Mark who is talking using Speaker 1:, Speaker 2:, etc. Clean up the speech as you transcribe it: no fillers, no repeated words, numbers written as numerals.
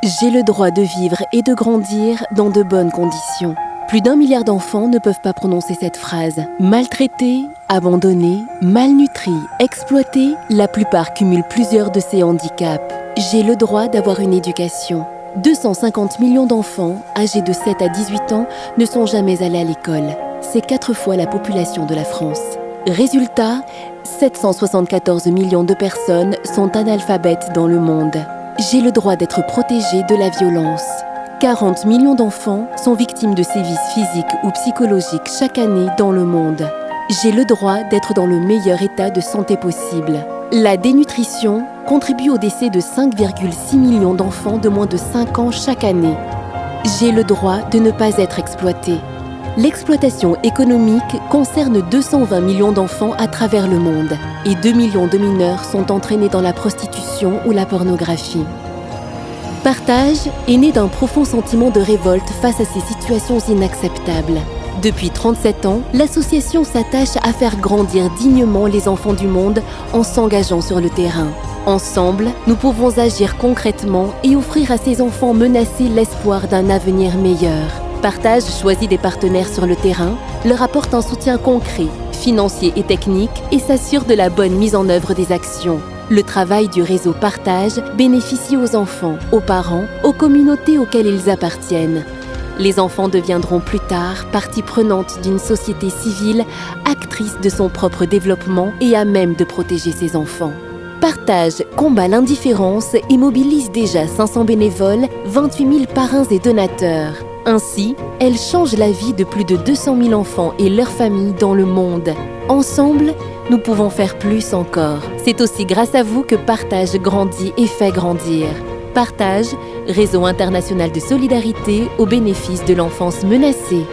Speaker 1: J'ai le droit de vivre et de grandir dans de bonnes conditions. Plus d'1 milliard d'enfants ne peuvent pas prononcer cette phrase. Maltraités, abandonnés, malnutris, exploités, la plupart cumulent plusieurs de ces handicaps. J'ai le droit d'avoir une éducation. 250 millions d'enfants, âgés de 7 à 18 ans, ne sont jamais allés à l'école. C'est 4 fois la population de la France. Résultat, 774 millions de personnes sont analphabètes dans le monde. J'ai le droit d'être protégée de la violence. 40 millions d'enfants sont victimes de sévices physiques ou psychologiques chaque année dans le monde. J'ai le droit d'être dans le meilleur état de santé possible. La dénutrition contribue au décès de 5,6 millions d'enfants de moins de 5 ans chaque année. J'ai le droit de ne pas être exploité. L'exploitation économique concerne 220 millions d'enfants à travers le monde et 2 millions de mineurs sont entraînés dans la prostitution ou la pornographie. Partage est né d'un profond sentiment de révolte face à ces situations inacceptables. Depuis 37 ans, l'association s'attache à faire grandir dignement les enfants du monde en s'engageant sur le terrain. Ensemble, nous pouvons agir concrètement et offrir à ces enfants menacés l'espoir d'un avenir meilleur. Partage choisit des partenaires sur le terrain, leur apporte un soutien concret, financier et technique et s'assure de la bonne mise en œuvre des actions. Le travail du réseau Partage bénéficie aux enfants, aux parents, aux communautés auxquelles ils appartiennent. Les enfants deviendront plus tard partie prenante d'une société civile, actrice de son propre développement et à même de protéger ses enfants. Partage combat l'indifférence et mobilise déjà 500 bénévoles, 28 000 parrains et donateurs. Ainsi, elle change la vie de plus de 200 000 enfants et leurs familles dans le monde. Ensemble, nous pouvons faire plus encore. C'est aussi grâce à vous que Partage grandit et fait grandir. Partage, réseau international de solidarité au bénéfice de l'enfance menacée.